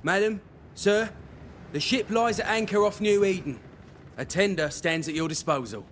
Madam, sir, the ship lies at anchor off New Eden. A tender stands at your disposal.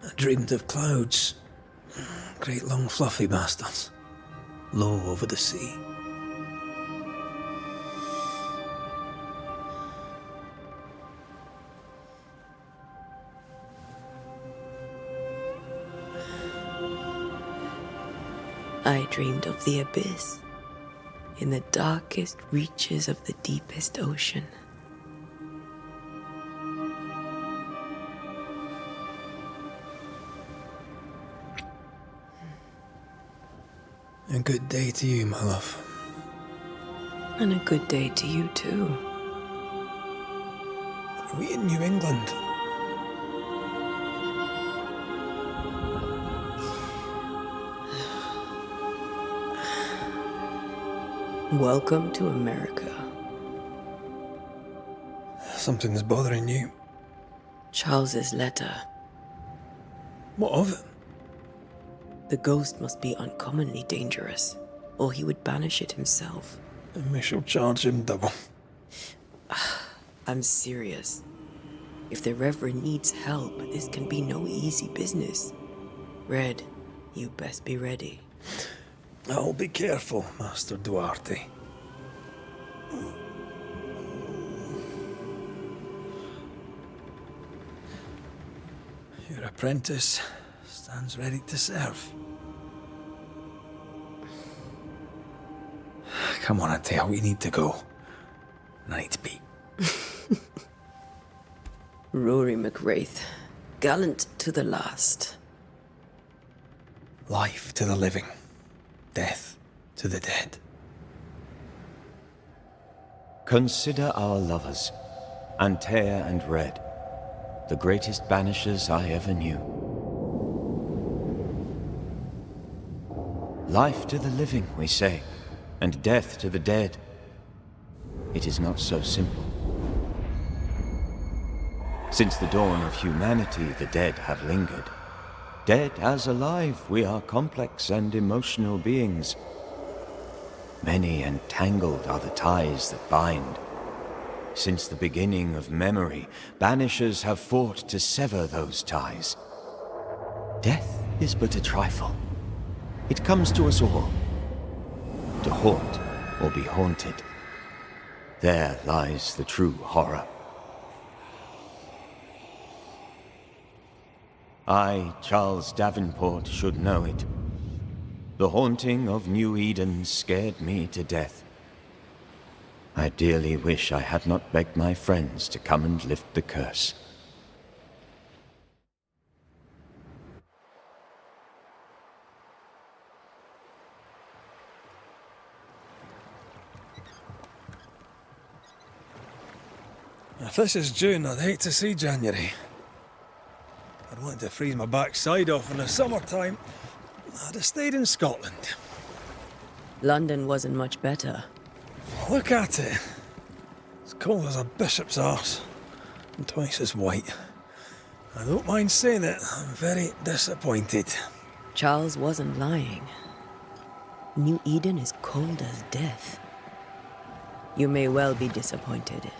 I dreamed of clouds. Great long fluffy bastards. Low over the sea. I dreamed of the abyss, in the darkest reaches of the deepest ocean. A good day to you, my love. And a good day to you too. Are we in New England? Welcome to America. Something's bothering you. Charles's letter. What of it? The ghost must be uncommonly dangerous, or he would banish it himself. And we shall charge him double. I'm serious. If the Reverend needs help, this can be no easy business. Red, you best be ready. I'll be careful, Master Duarte. Your apprentice stands ready to serve. Come on, Atea, we need to go. I need to pee. Rory McWraith, gallant to the last. Life to the living, death to the dead. Consider our lovers, Antea and Red, the greatest banishers I ever knew. Life to the living, we say, and death to the dead. It is not so simple. Since the dawn of humanity, the dead have lingered. Dead as alive, we are complex and emotional beings. Many and tangled are the ties that bind. Since the beginning of memory, banishers have fought to sever those ties. Death is but a trifle. It comes to us all. To haunt or be haunted. There lies the true horror. I, Charles Davenport, should know it. The haunting of New Eden scared me to death. I dearly wish I had not begged my friends to come and lift the curse. If this is June, I'd hate to see January. I'd want to freeze my backside off in the summertime. I'd have stayed in Scotland. London wasn't much better. Look at it. As cold as a bishop's arse. And twice as white. I don't mind saying it, I'm very disappointed. Charles wasn't lying. New Eden is cold as death. You may well be disappointed.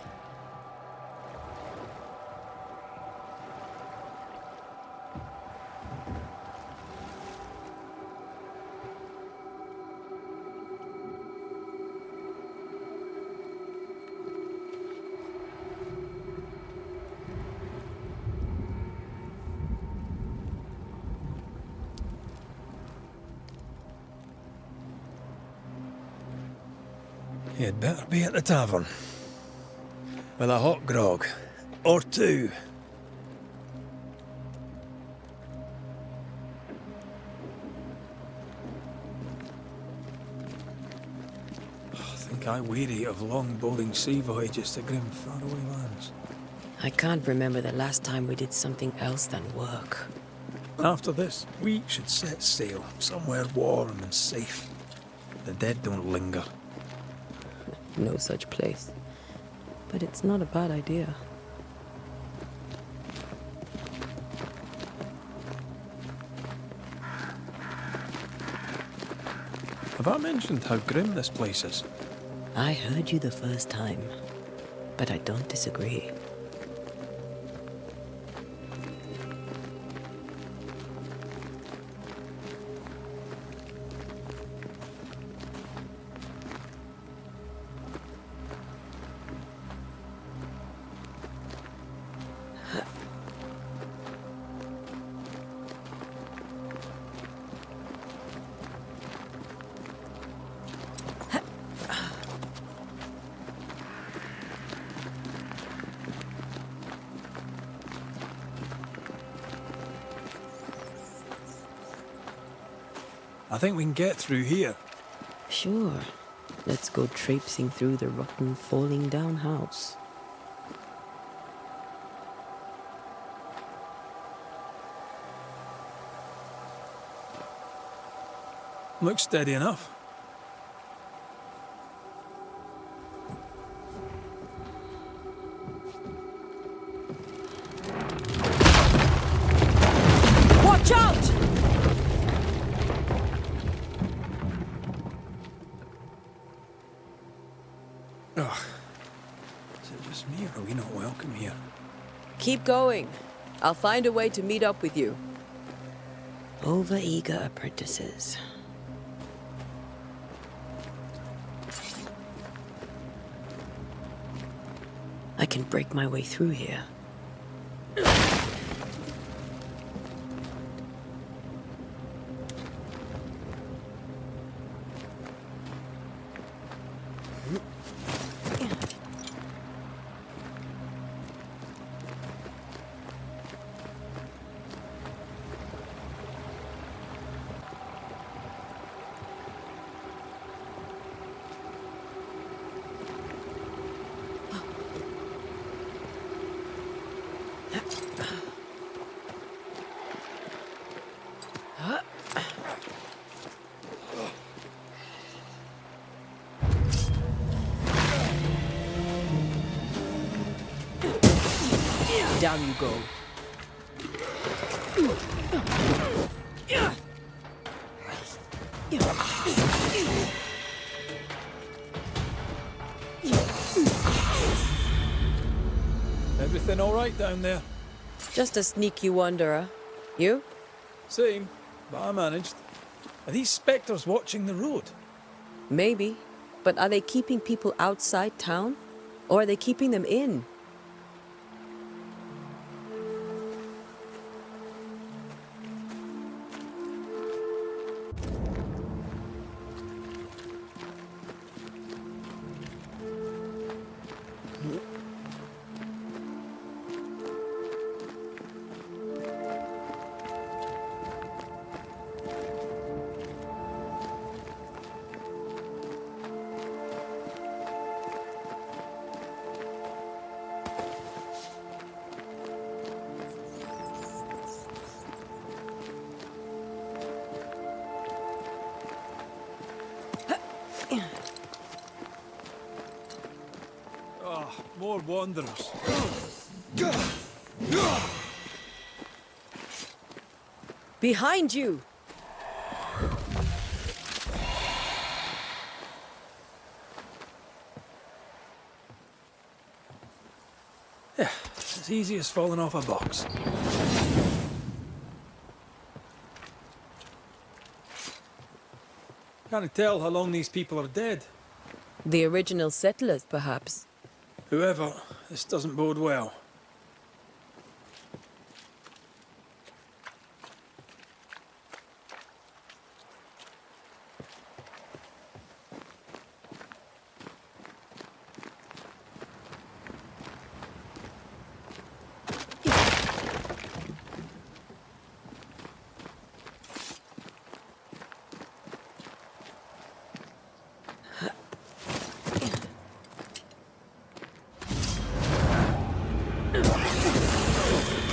You'd better be at the tavern. With a hot grog. Or two. I think I weary of long bowling sea voyages to grim faraway lands. I can't remember the last time we did something else than work. After this, we should set sail somewhere warm and safe. The dead don't linger. No such place. But it's not a bad idea. Have I mentioned how grim this place is? I heard you the first time, but I don't disagree. I think we can get through here. Sure. Let's go traipsing through the rotten, falling down house. Looks steady enough. Watch out! Ugh. Is it just me or are we not welcome here? Keep going. I'll find a way to meet up with you. Overeager apprentices. I can break my way through here. Down you go. Everything all right down there? Just a sneaky wanderer. You? Same, but I managed. Are these spectres watching the road? Maybe. But are they keeping people outside town? Or are they keeping them in? More wanderers. Behind you! Yeah, as easy as falling off a box. Can't tell how long these people are dead. The original settlers, perhaps. Whoever, this doesn't bode well.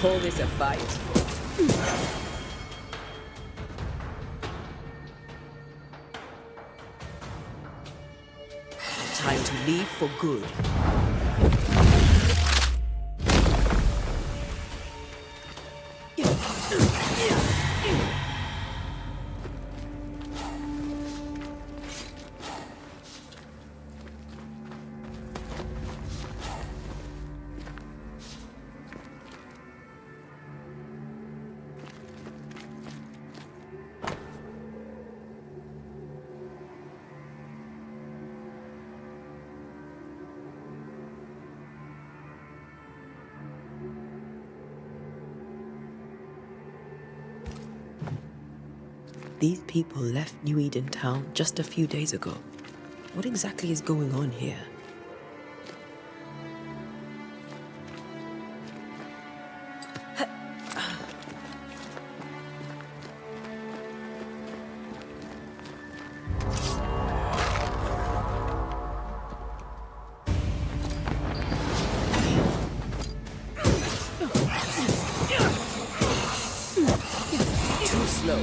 Call this a fight. leave for good. These people left New Eden Town just a few days ago. What exactly is going on here? Too slow.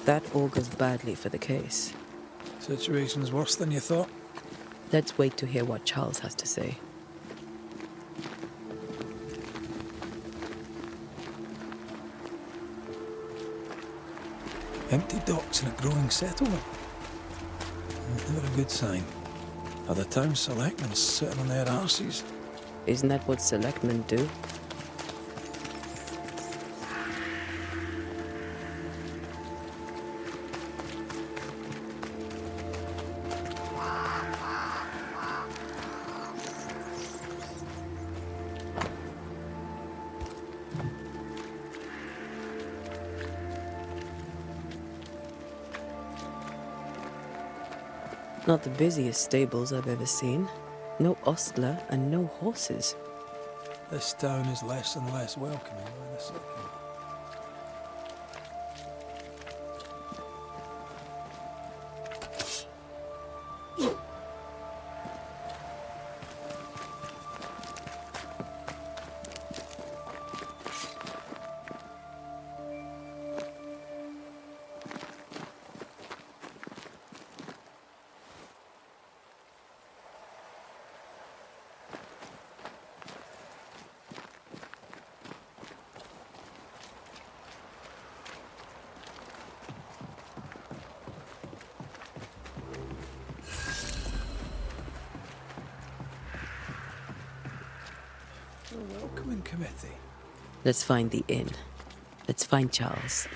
That augurs badly for the case. Situation's worse than you thought. Let's wait to hear what Charles has to say. Empty docks in a growing settlement. Never a good sign. Are the town selectmen sitting on their arses? Isn't that what selectmen do? Not the busiest stables I've ever seen. No ostler and no horses. This town is less and less welcoming by the second. A welcoming committee. Let's find the inn. Let's find Charles.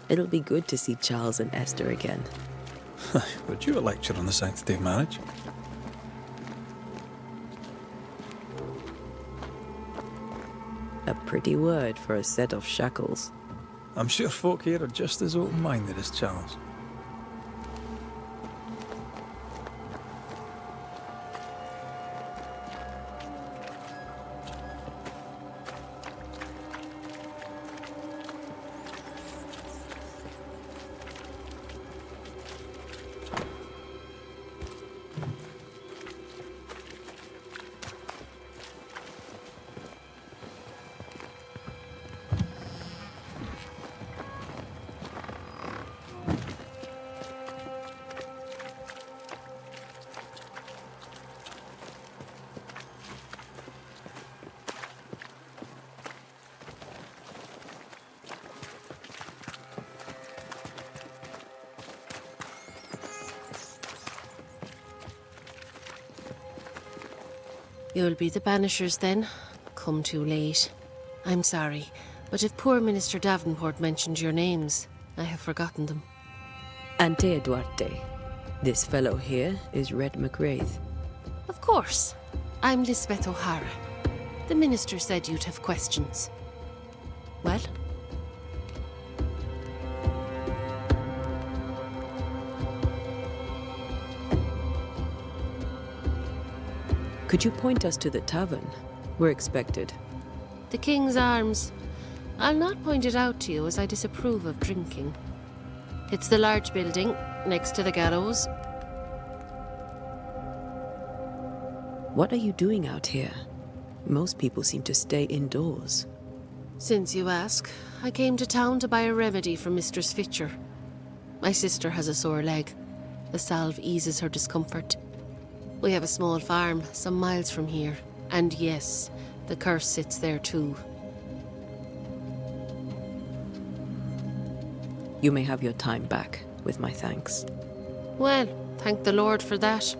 It'll be good to see Charles and Esther again. Would you a lecture on the sanctity of marriage? A pretty word for a set of shackles. I'm sure folk here are just as open-minded as Charles. You'll be the Banishers then? Come too late. I'm sorry, but if poor Minister Davenport mentioned your names, I have forgotten them. Ante Duarte. This fellow here is Red McGrath. Of course. I'm Lisbeth O'Hara. The Minister said you'd have questions. Well? Could you point us to the tavern? We're expected. The King's Arms. I'll not point it out to you as I disapprove of drinking. It's the large building next to the gallows. What are you doing out here? Most people seem to stay indoors. Since you ask, I came to town to buy a remedy for Mistress Fitcher. My sister has a sore leg. The salve eases her discomfort. We have a small farm some miles from here. And yes, the curse sits there too. You may have your time back, with my thanks. Well, thank the Lord for that.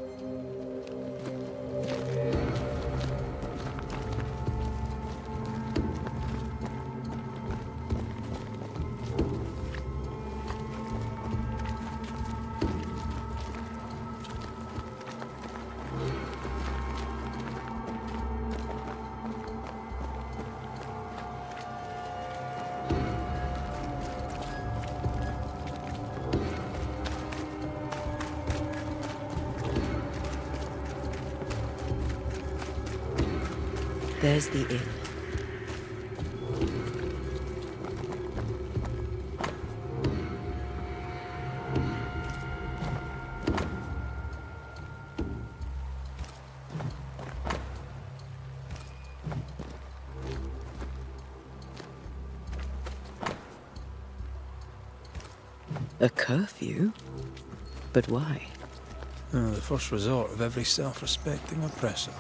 There's the inn. A curfew? But why? The first resort of every self-respecting oppressor.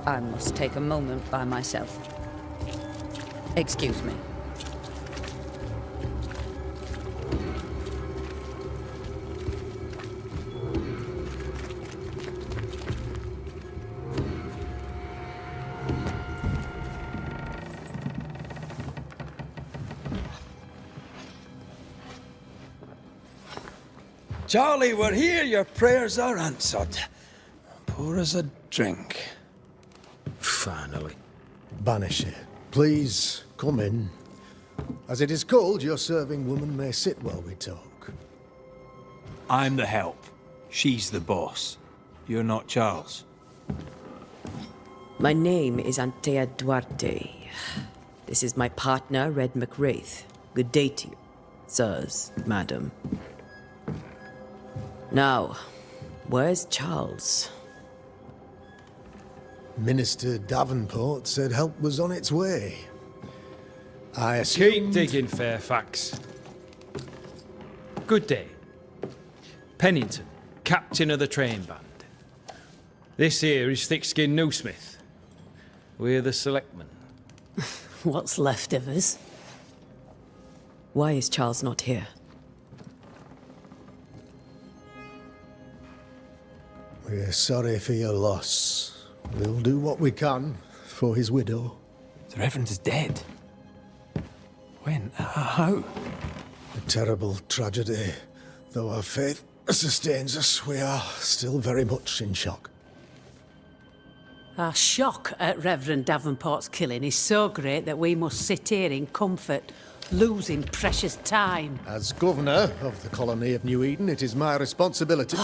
I must take a moment by myself. Excuse me. Charlie, we're here. Your prayers are answered. Pour us a drink. Finally. Banisher, please come in. As it is cold, your serving woman may sit while we talk. I'm the help. She's the boss. You're not Charles. My name is Antea Duarte. This is my partner, Red McWraith. Good day to you, sirs, madam. Now, where's Charles? Minister Davenport said help was on its way. I assumed... Keep digging, Fairfax. Good day. Pennington, captain of the train band. This here is Thick-Skinned Newsmith. We're the selectmen. What's left of us? Why is Charles not here? We're sorry for your loss. We'll do what we can for his widow. The Reverend is dead. When? How? A terrible tragedy. Though our faith sustains us, we are still very much in shock. Our shock at Reverend Davenport's killing is so great that we must sit here in comfort, losing precious time. As governor of the colony of New Eden, it is my responsibility...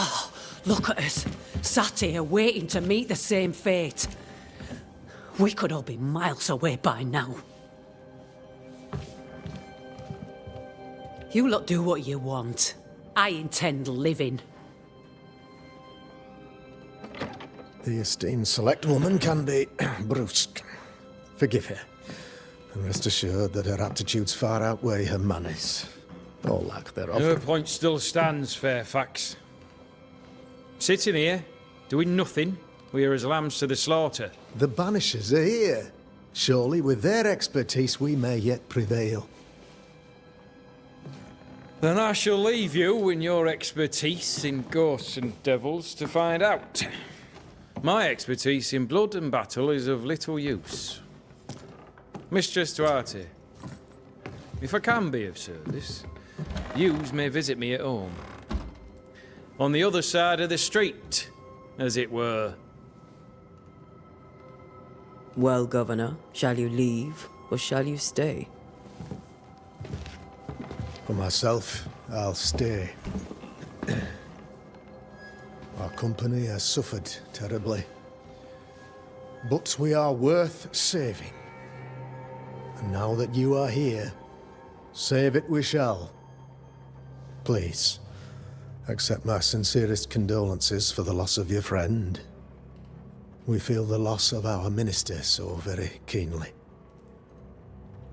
Look at us, sat here waiting to meet the same fate. We could all be miles away by now. You lot do what you want. I intend living. The esteemed select woman can be brusque. Forgive her. And rest assured that her attitudes far outweigh her manners. Or lack thereof. Her point still stands, Fairfax. Sitting here, doing nothing, we are as lambs to the slaughter. The Banishers are here. Surely with their expertise we may yet prevail. Then I shall leave you and your expertise in ghosts and devils to find out. My expertise in blood and battle is of little use. Mistress Duarte, if I can be of service, yous may visit me at home. On the other side of the street, as it were. Well, Governor, shall you leave or shall you stay? For myself, I'll stay. Our company has suffered terribly. but we are worth saving. And now that you are here, save it we shall. Please, accept my sincerest condolences for the loss of your friend. We feel the loss of our minister so very keenly.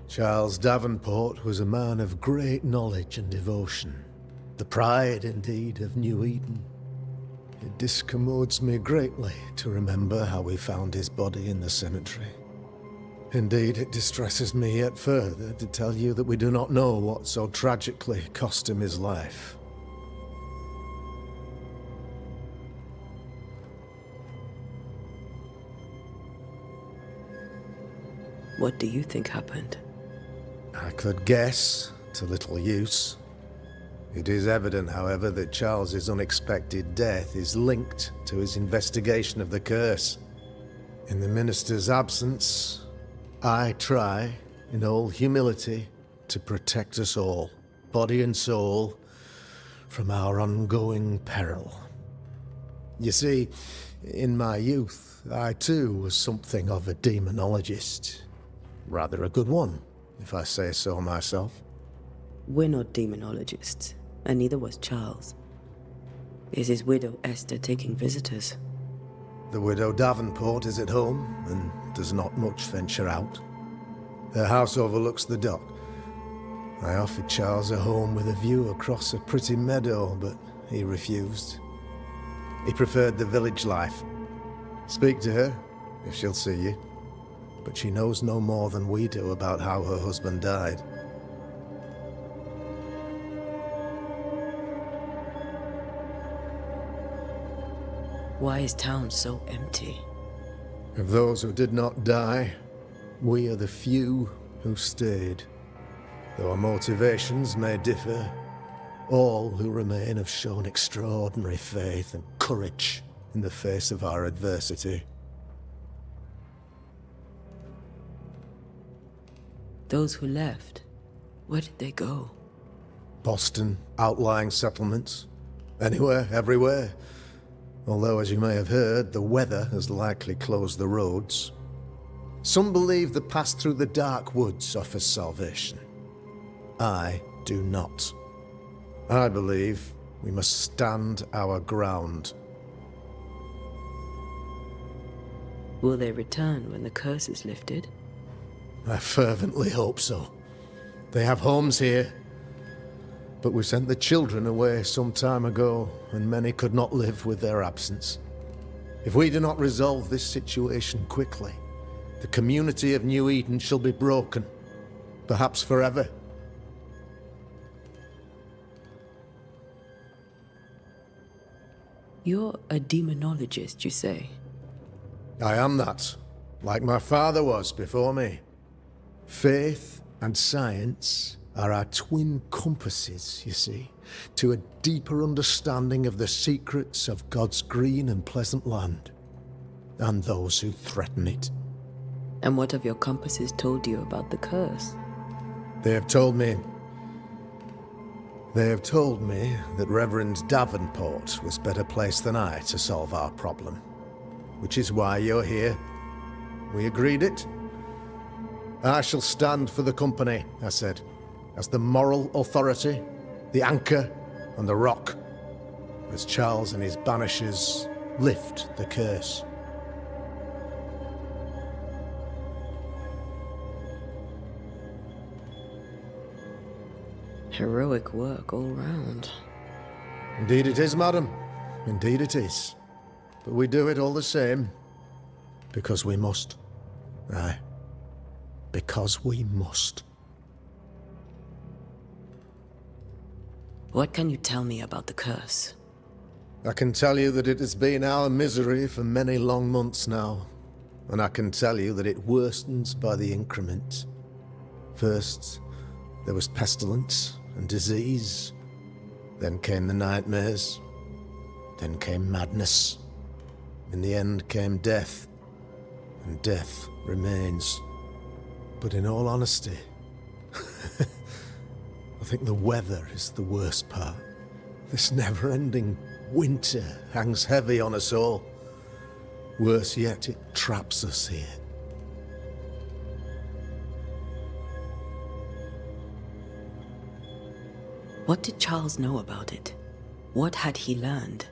Charles Davenport was a man of great knowledge and devotion, the pride, indeed, of New Eden. It discommodes me greatly to remember how we found his body in the cemetery. Indeed, it distresses me yet further to tell you that we do not know what so tragically cost him his life. What do you think happened? I could guess, to little use. It is evident, however, that Charles's unexpected death is linked to his investigation of the curse. In the minister's absence, I try, in all humility, to protect us all, body and soul, from our ongoing peril. You see, in my youth, I too was something of a demonologist. Rather a good one, if I say so myself. We're not demonologists, and neither was Charles. Is his widow Esther taking visitors? The widow Davenport is at home and does not much venture out. Her house overlooks the dock. I offered Charles a home with a view across a pretty meadow, but he refused. He preferred the village life. Speak to her, if she'll see you. But she knows no more than we do about how her husband died. Why is town so empty? Of those who did not die, we are the few who stayed. Though our motivations may differ, all who remain have shown extraordinary faith and courage in the face of our adversity. Those who left, where did they go? Boston, outlying settlements. Anywhere, everywhere. Although, as you may have heard, the weather has likely closed the roads. Some believe the path through the dark woods offers salvation. I do not. I believe we must stand our ground. Will they return when the curse is lifted? I fervently hope so. They have homes here. But we sent the children away some time ago, and many could not live with their absence. If we do not resolve this situation quickly, the community of New Eden shall be broken, perhaps forever. You're a demonologist, you say? I am that, like my father was before me. Faith and science are our twin compasses, you see, to a deeper understanding of the secrets of God's green and pleasant land, and those who threaten it. And what have your compasses told you about the curse? They have told me that Reverend Davenport was better placed than I to solve our problem, which is why you're here. We agreed it. I shall stand for the company, I said, as the moral authority, the anchor, and the rock, as Charles and his Banishers lift the curse. Heroic work all round. Indeed it is, madam. Indeed it is. But we do it all the same, because we must. Aye. Because we must. What can you tell me about the curse? I can tell you that it has been our misery for many long months now, and I can tell you that it worstens by the increment. First, there was pestilence and disease. Then came the nightmares. Then came madness. In the end came death, and death remains. But in all honesty, I think the weather is the worst part. This never-ending winter hangs heavy on us all. Worse yet, it traps us here. What did Charles know about it? What had he learned?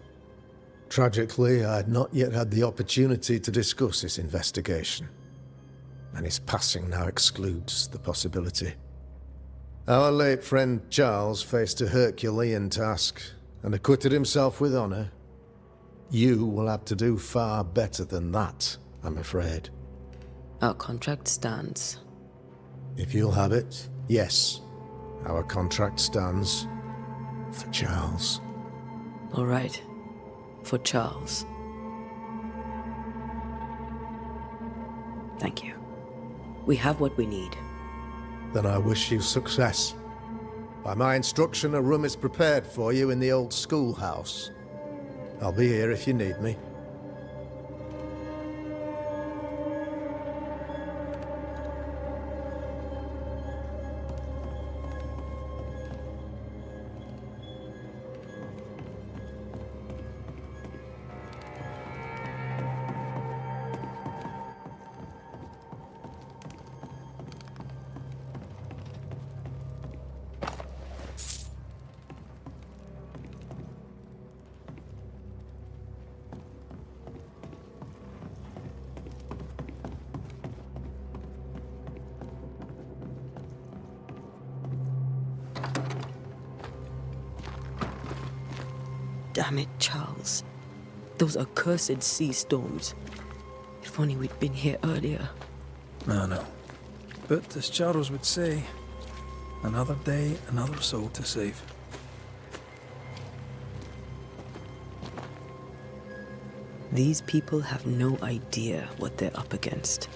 Tragically, I had not yet had the opportunity to discuss this investigation, and his passing now excludes the possibility. Our late friend Charles faced a Herculean task and acquitted himself with honor. You will have to do far better than that, I'm afraid. Our contract stands. If you'll have it, yes. Our contract stands for Charles. All right. For Charles. Thank you. We have what we need. Then I wish you success. By my instruction, a room is prepared for you in the old schoolhouse. I'll be here if you need me. Damn it, Charles. Those accursed sea storms. If only we'd been here earlier. No. But as Charles would say, another day, another soul to save. These people have no idea what they're up against.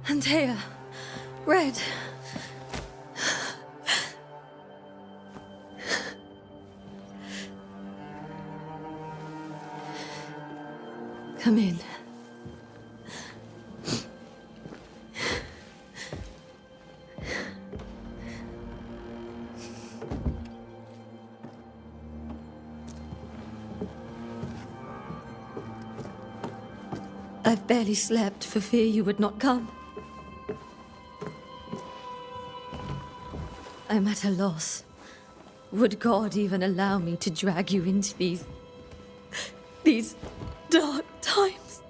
Antea, Red. Come in. I've barely slept for fear you would not come. I'm at a loss. Would God even allow me to drag you into these dark times?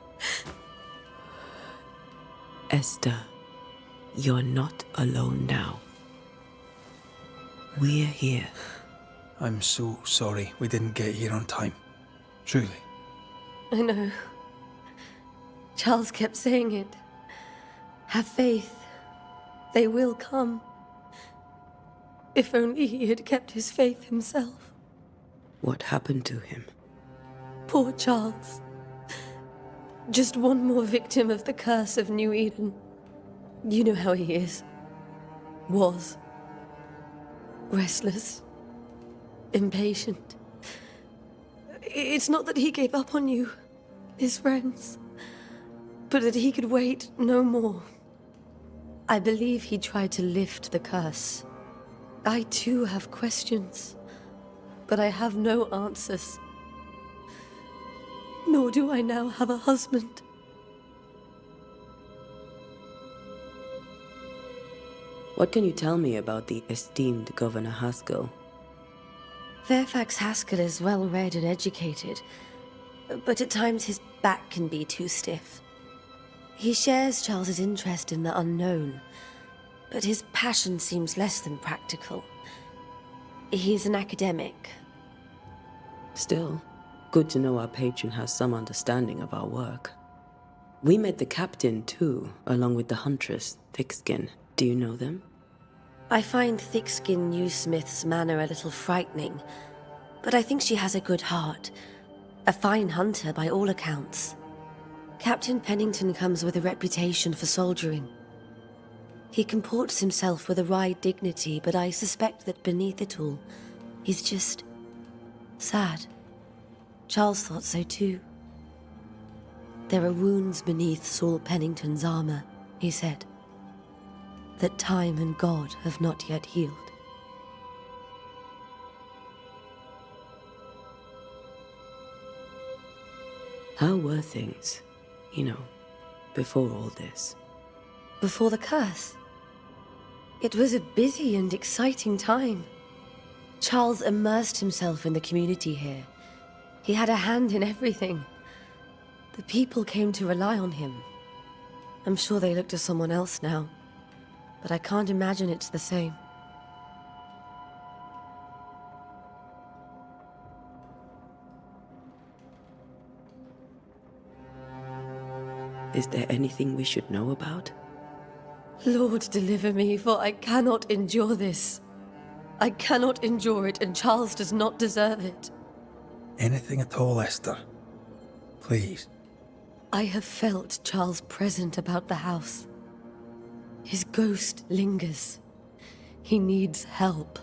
Esther, you're not alone now. We're here. I'm so sorry we didn't get here on time. Truly. I know. Charles kept saying it. Have faith. They will come. If only he had kept his faith himself. What happened to him? Poor Charles. Just one more victim of the curse of New Eden. You know how he is. Was. Restless. Impatient. It's not that he gave up on you, his friends, but that he could wait no more. I believe he tried to lift the curse. I too have questions, but I have no answers. Nor do I now have a husband. What can you tell me about the esteemed Governor Haskell? Fairfax Haskell is well read and educated, but at times his back can be too stiff. He shares Charles's interest in the unknown, but his passion seems less than practical. He's an academic. Still, good to know our patron has some understanding of our work. We met the captain, too, along with the huntress, Thickskin. Do you know them? I find thick-skinned Newsmith's manner a little frightening, but I think she has a good heart. A fine hunter by all accounts. Captain Pennington comes with a reputation for soldiering. He comports himself with a wry dignity, but I suspect that beneath it all, he's just sad. Charles thought so too. There are wounds beneath Saul Pennington's armor, he said, that time and God have not yet healed. How were things, before all this? Before the curse? It was a busy and exciting time. Charles immersed himself in the community here. He had a hand in everything. The people came to rely on him. I'm sure they look to someone else now, but I can't imagine it's the same. Is there anything we should know about? Lord, deliver me, for I cannot endure this. I cannot endure it, and Charles does not deserve it. Anything at all, Esther. Please. I have felt Charles present about the house. His ghost lingers. He needs help.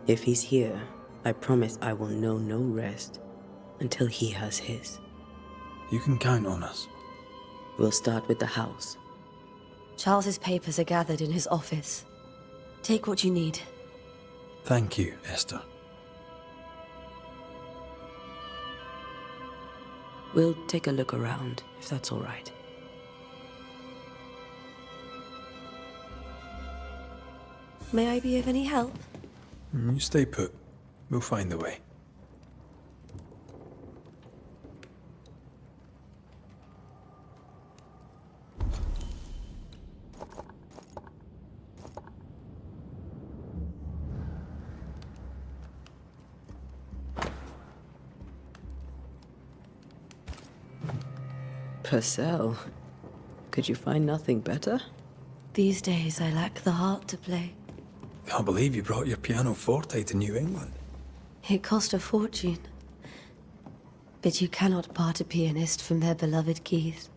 If he's here, I promise I will know no rest until he has his. You can count on us. We'll start with the house. Charles's papers are gathered in his office. Take what you need. Thank you, Esther. We'll take a look around, if that's all right. May I be of any help? You stay put. We'll find the way. Purcell, could you find nothing better? These days I lack the heart to play. Can't believe you brought your pianoforte to New England. It cost a fortune. But you cannot part a pianist from their beloved keys.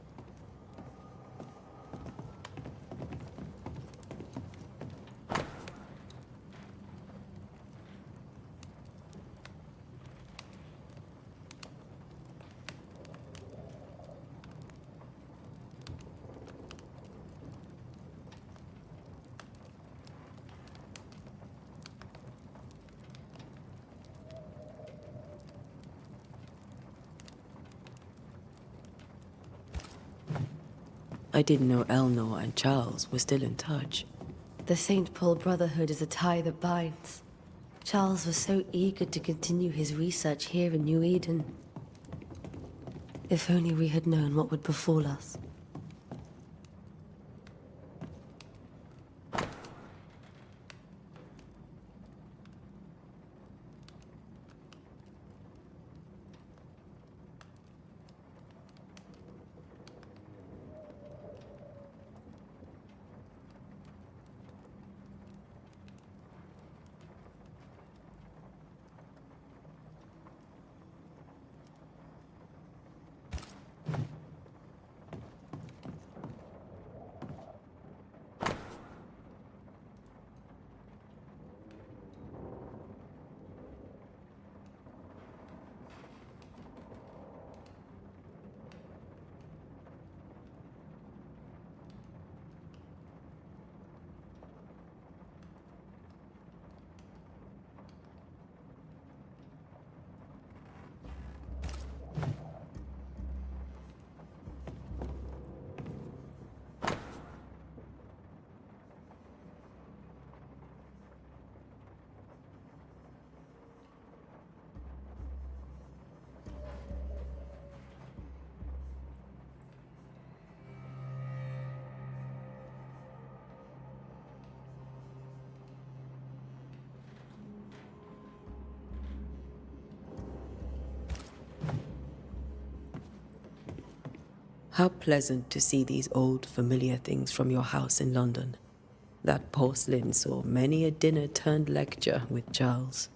I didn't know Eleanor and Charles were still in touch. The St. Paul Brotherhood is a tie that binds. Charles was so eager to continue his research here in New Eden. If only we had known what would befall us. How pleasant to see these old, familiar things from your house in London. That porcelain saw many a dinner-turned-lecture with Charles.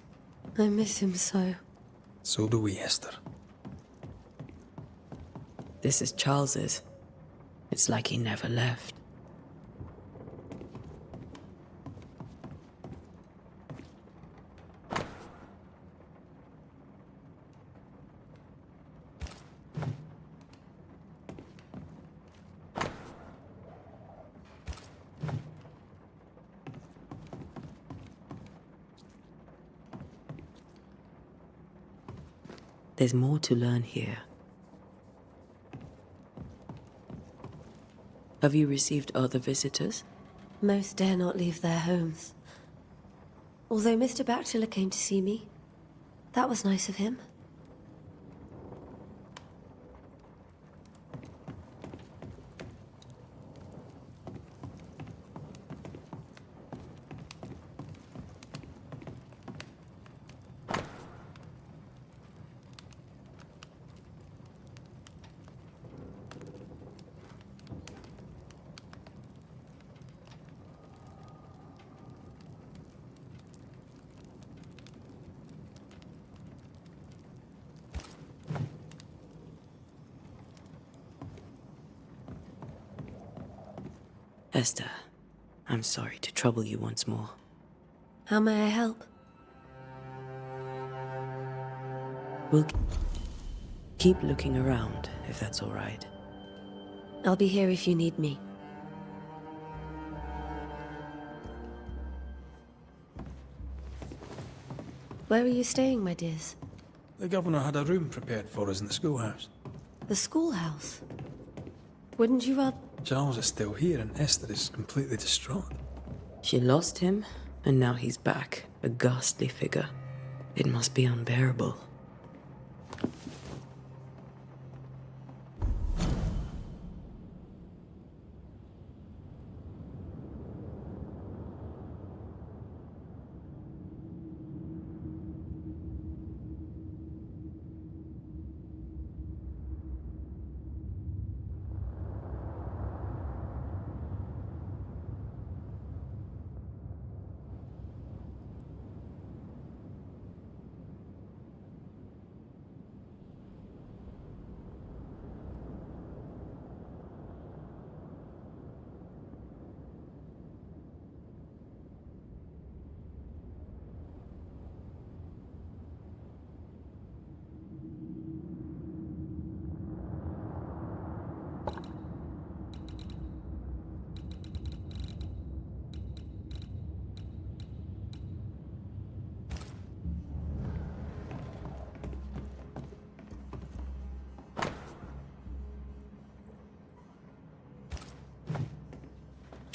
I miss him so. So do we, Esther. This is Charles's. It's like he never left. There's more to learn here. Have you received other visitors? Most dare not leave their homes. Although Mr. Bachelor came to see me. That was nice of him. Esther, I'm sorry to trouble you once more. How may I help? We'll keep looking around, if that's all right. I'll be here if you need me. Where are you staying, my dears? The governor had a room prepared for us in the schoolhouse. The schoolhouse? Wouldn't you rather... Charles is still here and Esther is completely distraught. She lost him, and now he's back, a ghastly figure. It must be unbearable.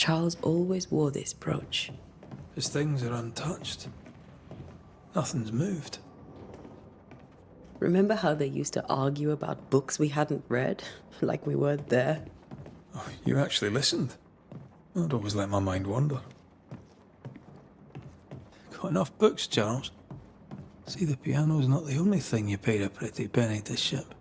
Charles always wore this brooch. His things are untouched. Nothing's moved. Remember how they used to argue about books we hadn't read? Like we weren't there? Oh, you actually listened? I'd always let my mind wander. Got enough books, Charles? See, the piano's not the only thing you paid a pretty penny to ship.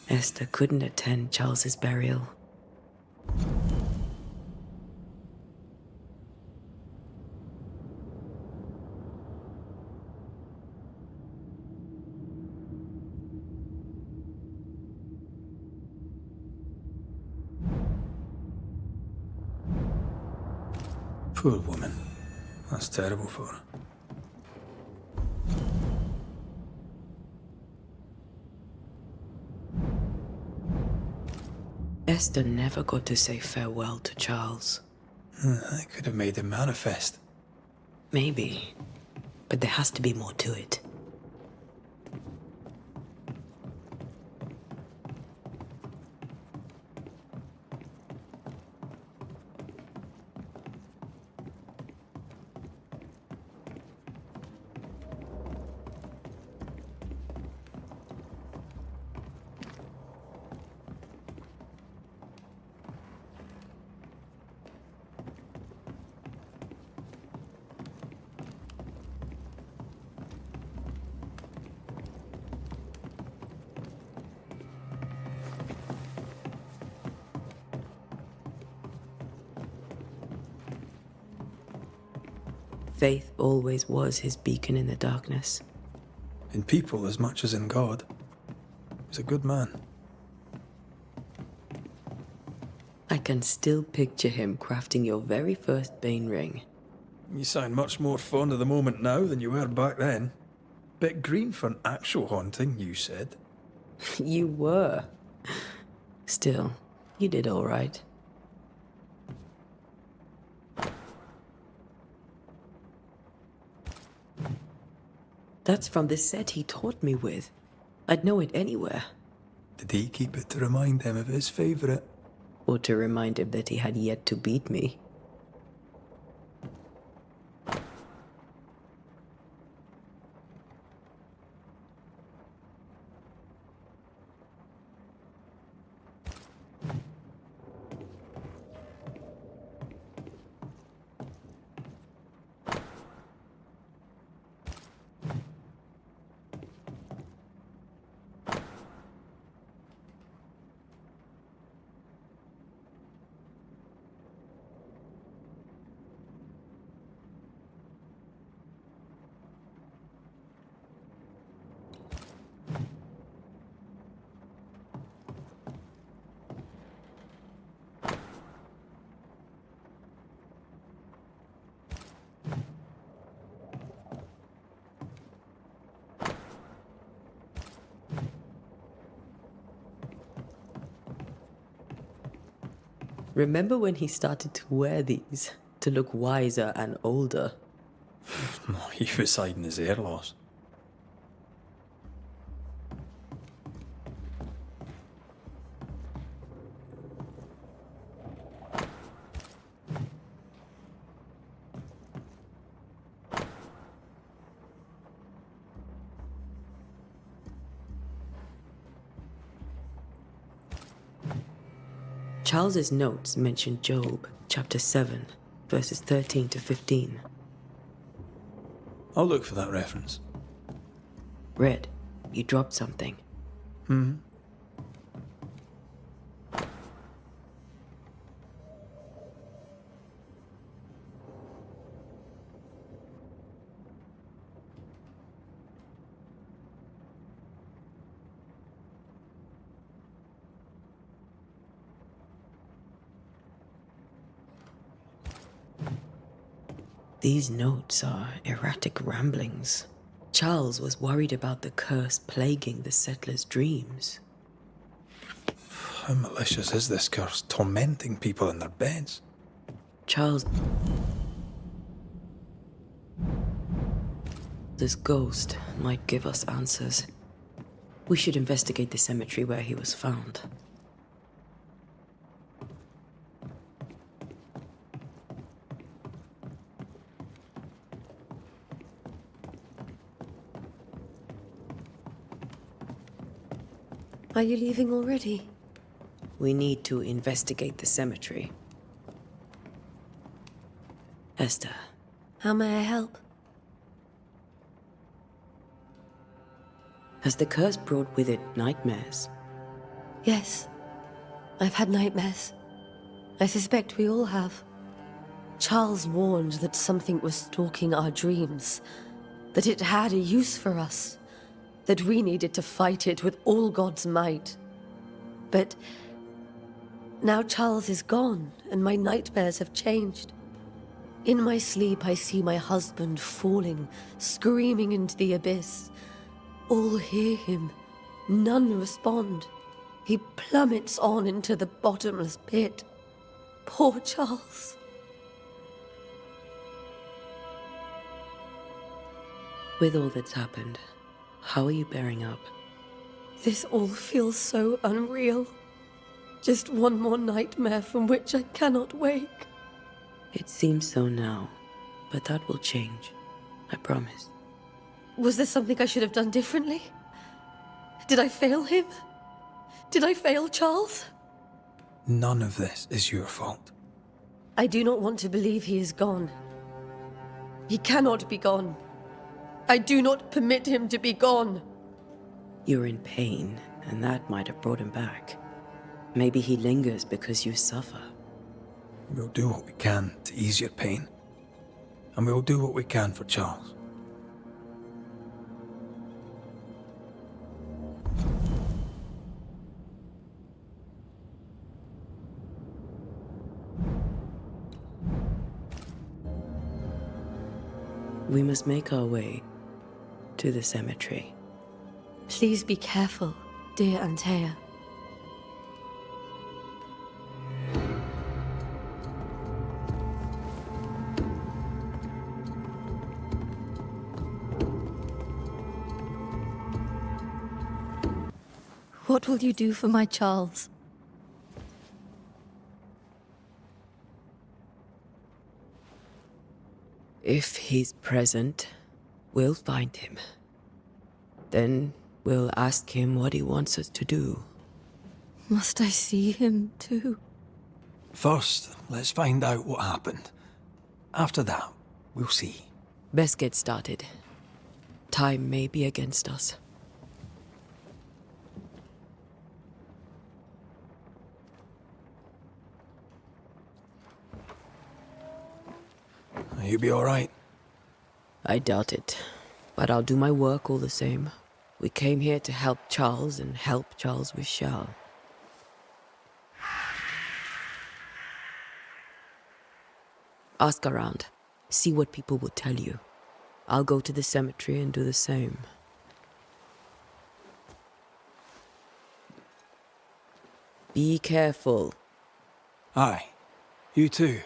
Esther couldn't attend Charles's burial. Poor woman. That's terrible for her. Esther never got to say farewell to Charles. I could have made him manifest. Maybe. But there has to be more to it. Faith always was his beacon in the darkness. In people as much as in God. He's a good man. I can still picture him crafting your very first Bane ring. You sound much more fond of the moment now than you were back then. Bit green for an actual haunting, you said. You were. Still, you did all right. That's from the set he taught me with. I'd know it anywhere. Did he keep it to remind him of his favourite? Or to remind him that he had yet to beat me. Remember when he started to wear these to look wiser and older? He was hiding his hair loss. Charles's notes mention Job, chapter 7, verses 13 to 15. I'll look for that reference. Red, you dropped something. These notes are erratic ramblings. Charles was worried about the curse plaguing the settlers' dreams. How malicious is this curse, tormenting people in their beds? Charles... This ghost might give us answers. We should investigate the cemetery where he was found. Are you leaving already? We need to investigate the cemetery. Esther, How may I help? has the curse brought with it nightmares? Yes. I've had nightmares. I suspect we all have. Charles warned that something was stalking our dreams, that it had a use for us, that we needed to fight it with all God's might. But now Charles is gone, and my nightmares have changed. In my sleep, I see my husband falling, screaming into the abyss. All hear him. None respond. He plummets on into the bottomless pit. Poor Charles. With all that's happened, how are you bearing up? This all feels so unreal. Just one more nightmare from which I cannot wake. It seems so now, but that will change. I promise. Was there something I should have done differently? Did I fail him? Did I fail Charles? None of this is your fault. I do not want to believe he is gone. He cannot be gone. I do not permit him to be gone. You're in pain, and that might have brought him back. Maybe he lingers because you suffer. We'll do what we can to ease your pain. And we'll do what we can for Charles. We must make our way to the cemetery. Please be careful, dear Antea. What will you do for my Charles? If he's present, we'll find him. Then we'll ask him what he wants us to do. Must I see him too? First, let's find out what happened. After that, we'll see. Best get started. Time may be against us. You'll be all right. I doubt it, but I'll do my work all the same. We came here to help Charles, and help Charles we shall. Ask around. See what people will tell you. I'll go to the cemetery and do the same. Be careful. Aye. You too.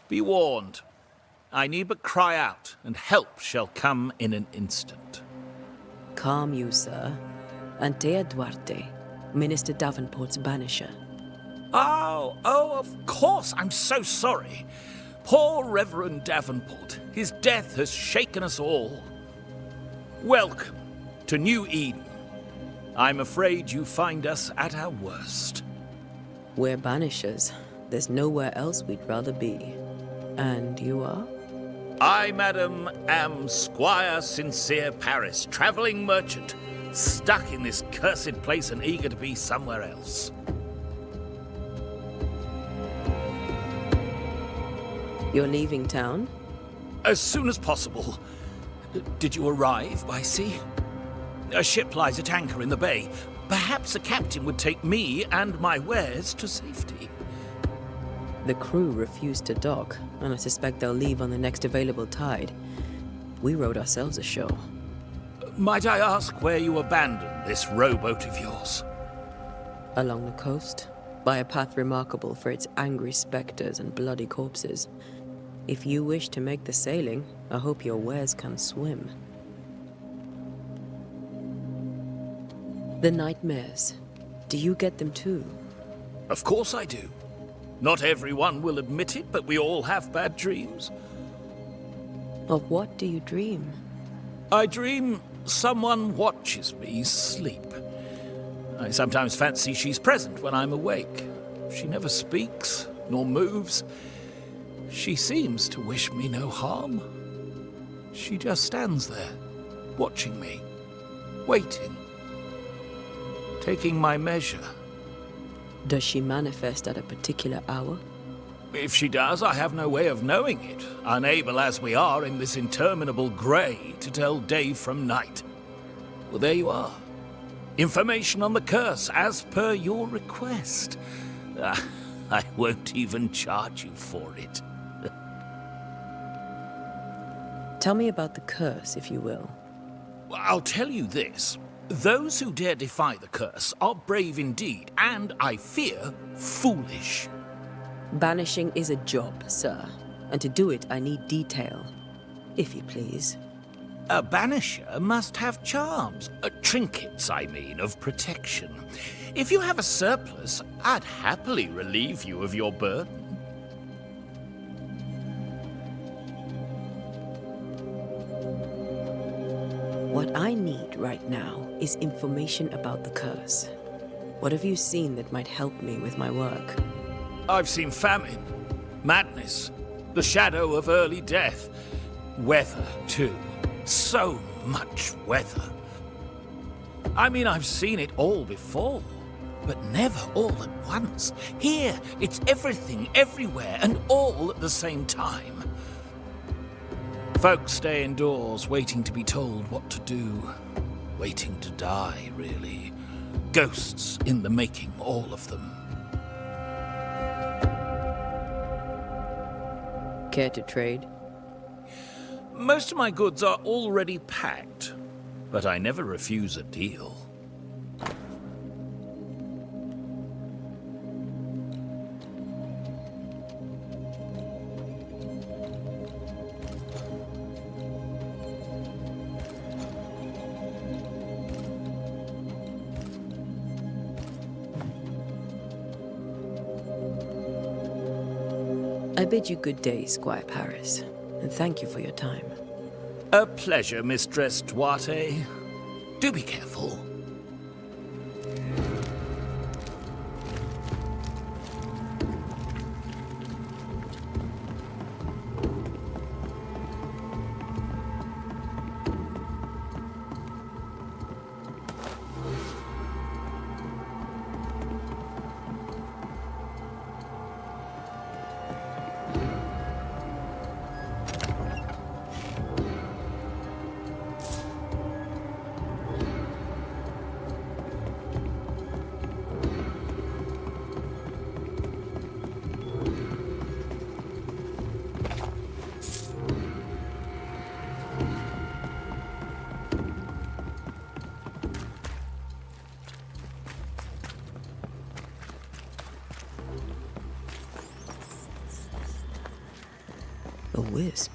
Be warned. I need but cry out, and help shall come in an instant. Calm you, sir. Antea Duarte, Minister Davenport's banisher. Oh, of course. I'm so sorry. Poor Reverend Davenport. His death has shaken us all. Welcome to New Eden. I'm afraid you find us at our worst. We're banishers. There's nowhere else we'd rather be. And you are? I, madam, am Squire Sincere Paris, travelling merchant, stuck in this cursed place and eager to be somewhere else. You're leaving town? As soon as possible. Did you arrive by sea? A ship lies at anchor in the bay. Perhaps a captain would take me and my wares to safety. The crew refused to dock, and I suspect they'll leave on the next available tide. We rode ourselves ashore. Might I ask where you abandoned this rowboat of yours? Along the coast, by a path remarkable for its angry specters and bloody corpses. If you wish to make the sailing, I hope your wares can swim. The nightmares, do you get them too? Of course I do. Not everyone will admit it, but we all have bad dreams. Of what do you dream? I dream someone watches me sleep. I sometimes fancy she's present when I'm awake. She never speaks, nor moves. She seems to wish me no harm. She just stands there, watching me, waiting, taking my measure. Does she manifest at a particular hour? If she does, I have no way of knowing it, unable as we are in this interminable grey to tell day from night. Well, there you are. Information on the curse, as per your request. I won't even charge you for it. Tell me about the curse, if you will. I'll tell you this. Those who dare defy the curse are brave indeed, and, I fear, foolish. Banishing is a job, sir. And to do it, I need detail. If you please. A banisher must have charms. Trinkets, I mean, of protection. If you have a surplus, I'd happily relieve you of your burden. What I need right now is information about the curse. What have you seen that might help me with my work? I've seen famine, madness, the shadow of early death, weather, too. So much weather. I mean, I've seen it all before, but never all at once. Here, it's everything, everywhere, and all at the same time. Folks stay indoors, waiting to be told what to do. Waiting to die, really. Ghosts in the making, all of them. Care to trade? Most of my goods are already packed, but I never refuse a deal. I bid you good day, Squire Paris, and thank you for your time. A pleasure, Mistress Duarte. Do be careful. A wisp,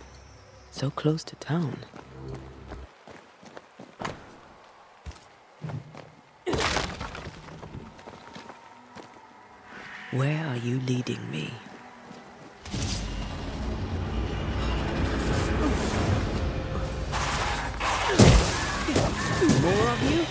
so close to town. Where are you leading me? More of you?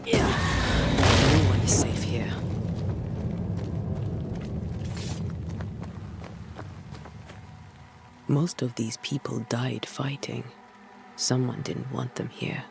No one is safe here. Most of these people died fighting. Someone didn't want them here.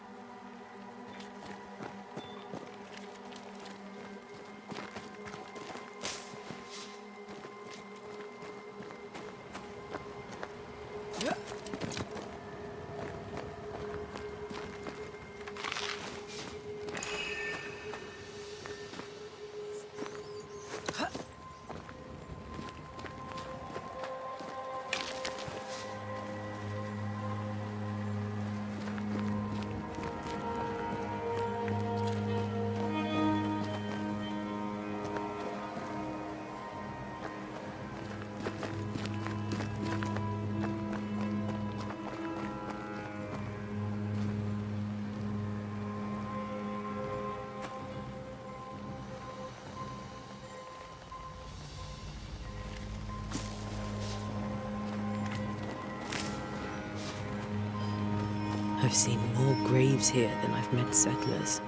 I've seen more graves here than I've met settlers.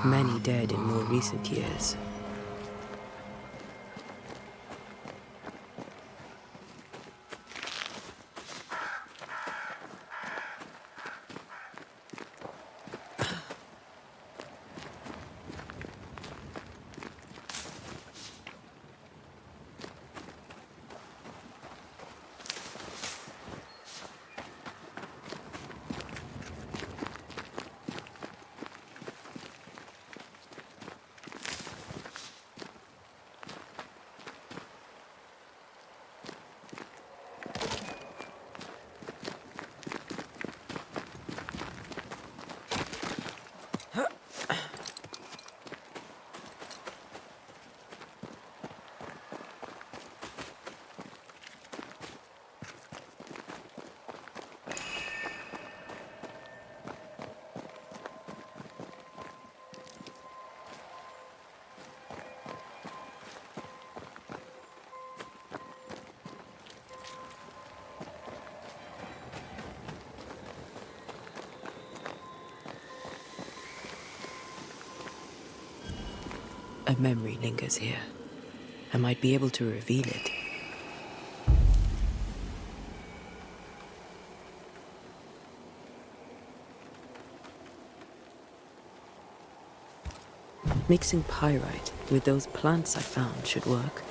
Many dead in more recent years. A memory lingers here. I might be able to reveal it. Mixing pyrite with those plants I found should work.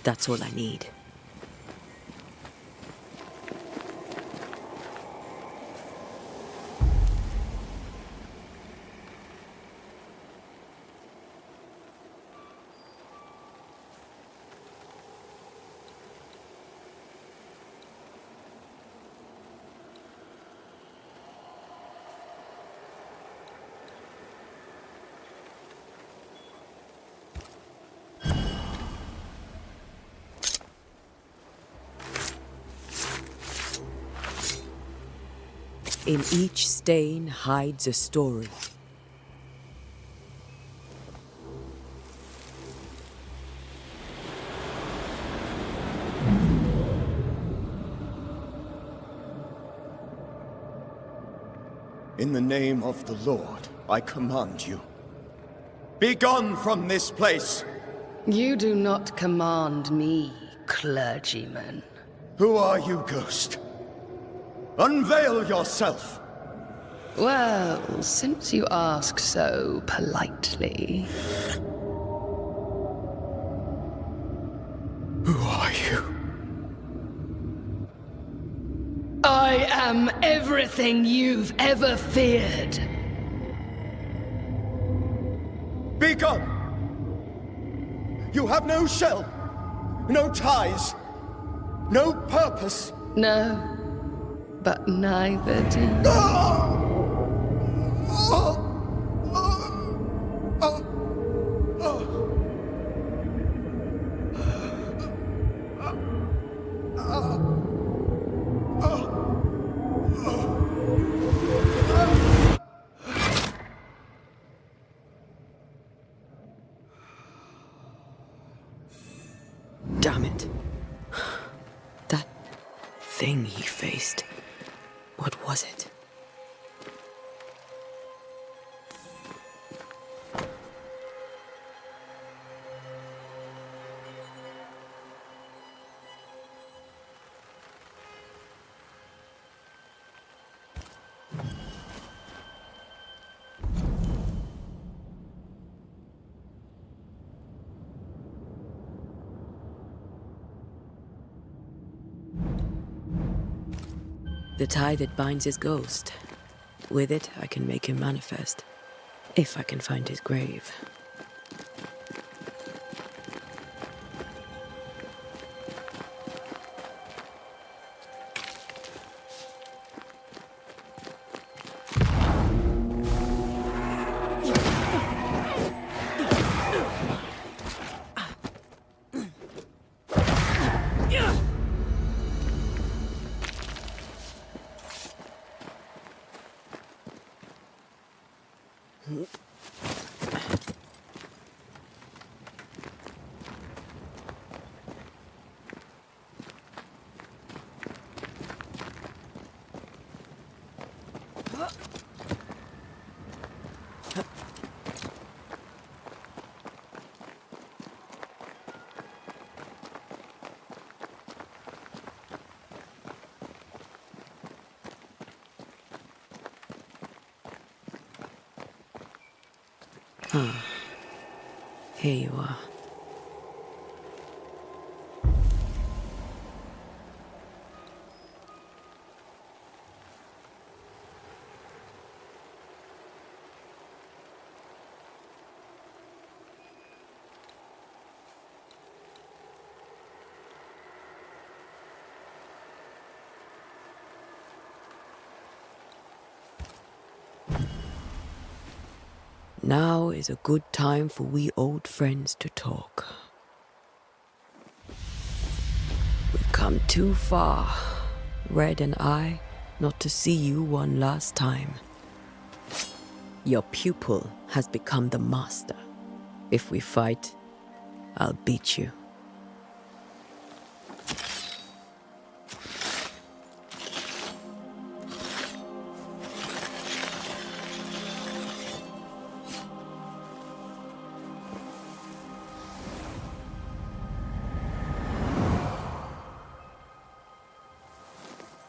That's all I need. In each stain hides a story. In the name of the Lord, I command you. Be gone from this place! You do not command me, clergyman. Who are you, ghost? Unveil yourself! Well, since you ask so politely... Who are you? I am everything you've ever feared. Be gone! You have no shell, no ties, no purpose. No, but neither do you. Damn it. That thing he faced. What was it? The tie that binds his ghost. With it, I can make him manifest. If I can find his grave. Here you are. Now is a good time for we old friends to talk. We've come too far, Red and I, not to see you one last time. Your pupil has become the master. If we fight, I'll beat you.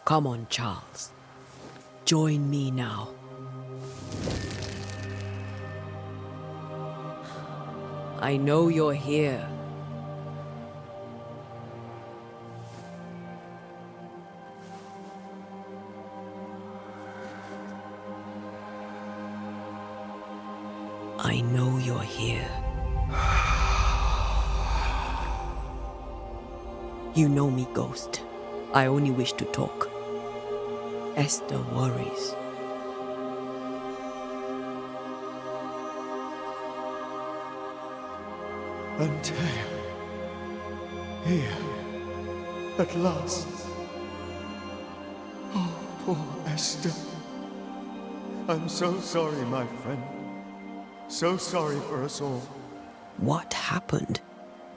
Come on, Charles. Join me now. I know you're here. I know you're here. You know me, Ghost. I only wish to talk. Esther worries. Antea. Here. At last. Oh, poor Esther. I'm so sorry, my friend. So sorry for us all. What happened?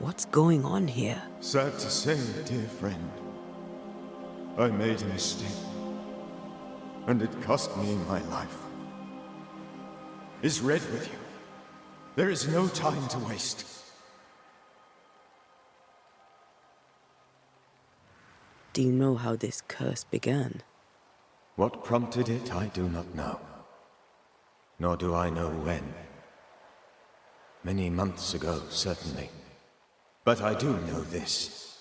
What's going on here? Sad to say, dear friend. I made a mistake. And it cost me my life. Is Red with you? There is no time to waste. Do you know how this curse began? What prompted it, I do not know. Nor do I know when. Many months ago, certainly. But I do know this.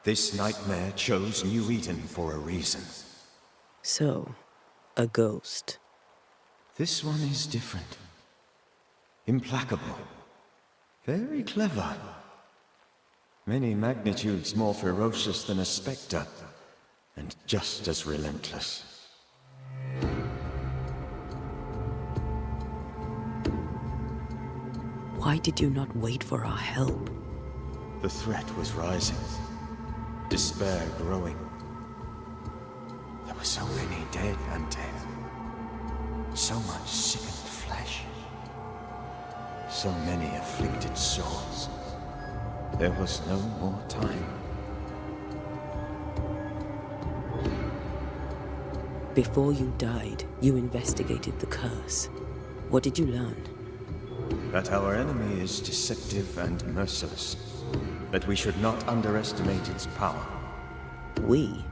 This nightmare chose New Eden for a reason. So, a ghost. This one is different. Implacable. Very clever. Many magnitudes more ferocious than a spectre, and just as relentless. Why did you not wait for our help? The threat was rising. Despair growing. There were so many dead and dead. So much sickened flesh. So many afflicted souls. There was no more time. Before you died, you investigated the curse. What did you learn? That our enemy is deceptive and merciless. That we should not underestimate its power. We?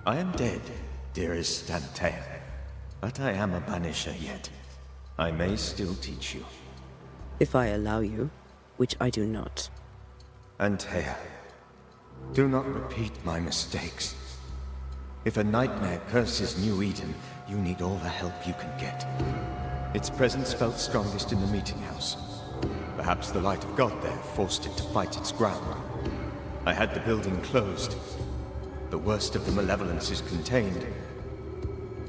I am dead, dearest Antea. But I am a Banisher yet. I may still teach you. If I allow you, which I do not. Antea, do not repeat my mistakes. If a nightmare curses New Eden, you need all the help you can get. Its presence felt strongest in the meeting house. Perhaps the light of God there forced it to fight its ground. I had the building closed. The worst of the malevolence is contained,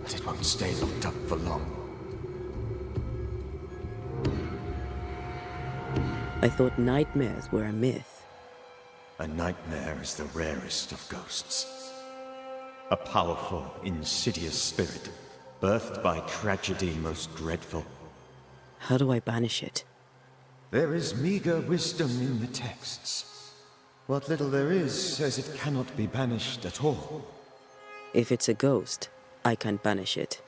but it won't stay locked up for long. I thought nightmares were a myth. A nightmare is the rarest of ghosts. A powerful, insidious spirit, birthed by tragedy most dreadful. How do I banish it? There is meager wisdom in the texts. What little there is says it cannot be banished at all. If it's a ghost, I can't banish it.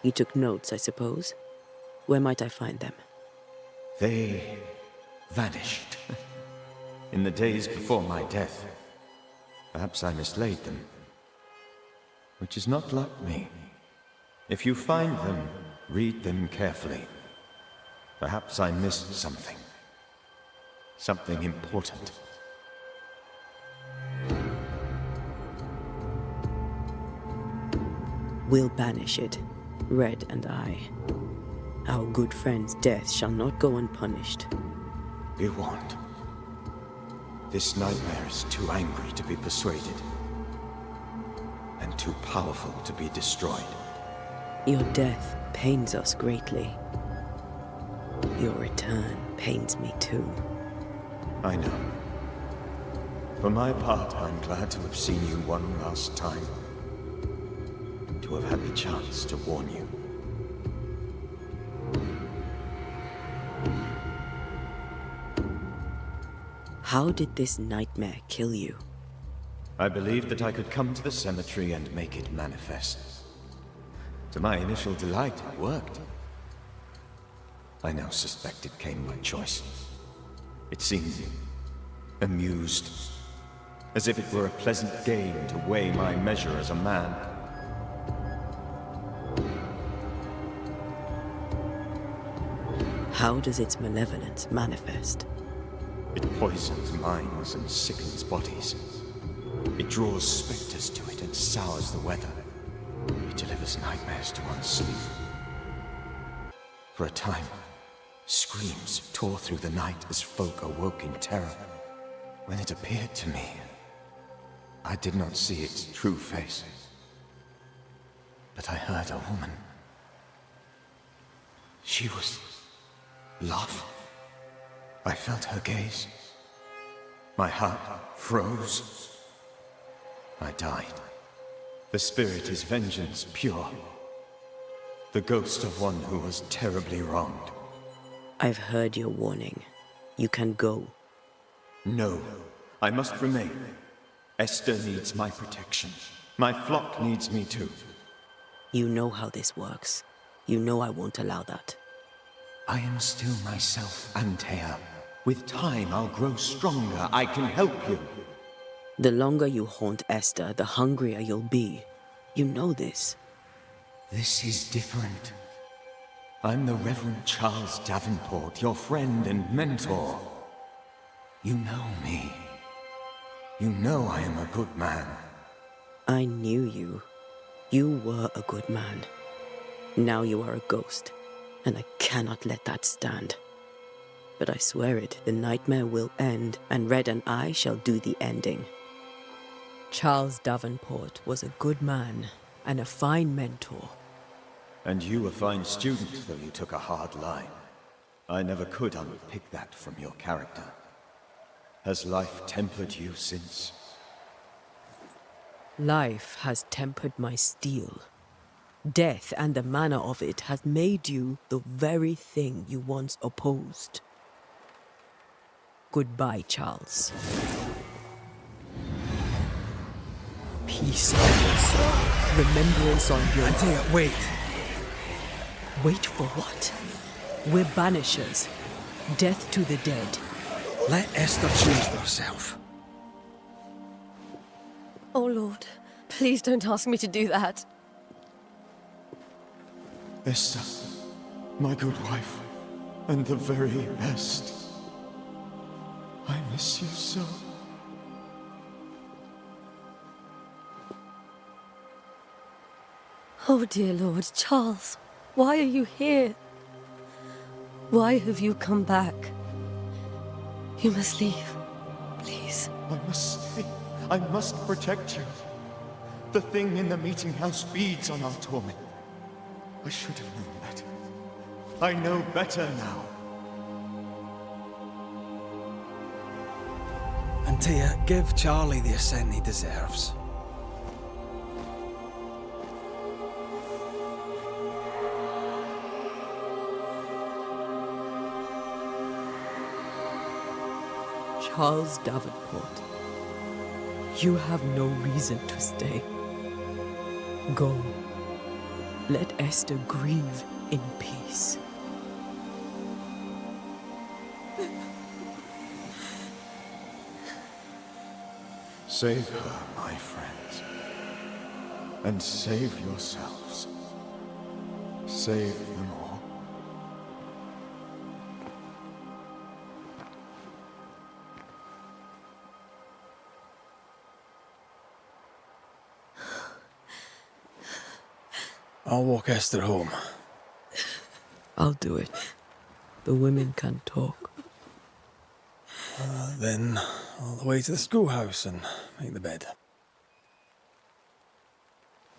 You took notes, I suppose? Where might I find them? They vanished. In the days before my death. Perhaps I mislaid them. Which is not like me. If you find them, read them carefully. Perhaps I missed something. Something important. We'll banish it, Red and I. Our good friend's death shall not go unpunished. Be warned. This nightmare is too angry to be persuaded, and too powerful to be destroyed. Your death pains us greatly. Your return pains me too. I know. For my part, I'm glad to have seen you one last time. To have had the chance to warn you. How did this nightmare kill you? I believed that I could come to the cemetery and make it manifest. To my initial delight, it worked. I now suspect it came by choice. It seemed amused, as if it were a pleasant game to weigh my measure as a man. How does its malevolence manifest? It poisons minds and sickens bodies. It draws specters to it and sours the weather. It delivers nightmares to one's sleep. For a time, screams tore through the night as folk awoke in terror. When it appeared to me, I did not see its true face. But I heard a woman. She was love. I felt her gaze. My heart froze. I died. The spirit is vengeance pure. The ghost of one who was terribly wronged. I've heard your warning. You can go. No, I must remain. Esther needs my protection. My flock needs me too. You know how this works. You know I won't allow that. I am still myself, Antea. With time, I'll grow stronger. I can help you. The longer you haunt Esther, the hungrier you'll be. You know this. This is different. I'm the Reverend Charles Davenport, your friend and mentor. You know me. You know I am a good man. I knew you. You were a good man. Now you are a ghost, and I cannot let that stand. But I swear it, the nightmare will end, and Red and I shall do the ending. Charles Davenport was a good man and a fine mentor. And you a fine student, though you took a hard line. I never could unpick that from your character. Has life tempered you since? Life has tempered my steel. Death and the manner of it has made you the very thing you once opposed. Goodbye, Charles. Peace on your soul. Remembrance on your... Antea, wait. Wait for what? We're banishers. Death to the dead. Let Esther choose for herself. Oh, Lord, please don't ask me to do that. Esther, my good wife, and the very best. I miss you so. Oh, dear Lord, Charles, why are you here? Why have you come back? You must leave, please. I must stay. I must protect you. The thing in the meeting house feeds on our torment. I should have known better. I know better now. Antea, give Charlie the ascent he deserves. Charles Davenport, you have no reason to stay. Go. Let Esther grieve in peace. Save her, my friends. And save yourselves. Save them all. I'll walk Esther home. I'll do it. The women can't talk. Then all the way to the schoolhouse and make the bed.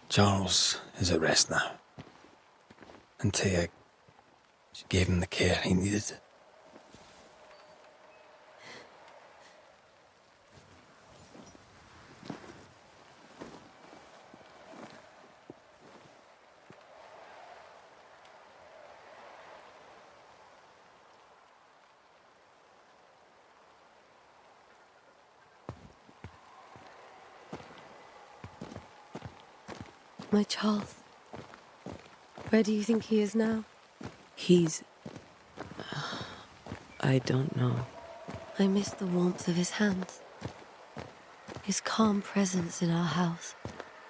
Charles is at rest now. And Tia, she gave him the care he needed. My Charles. Where do you think he is now? He's... I don't know. I miss the warmth of his hands. His calm presence in our house.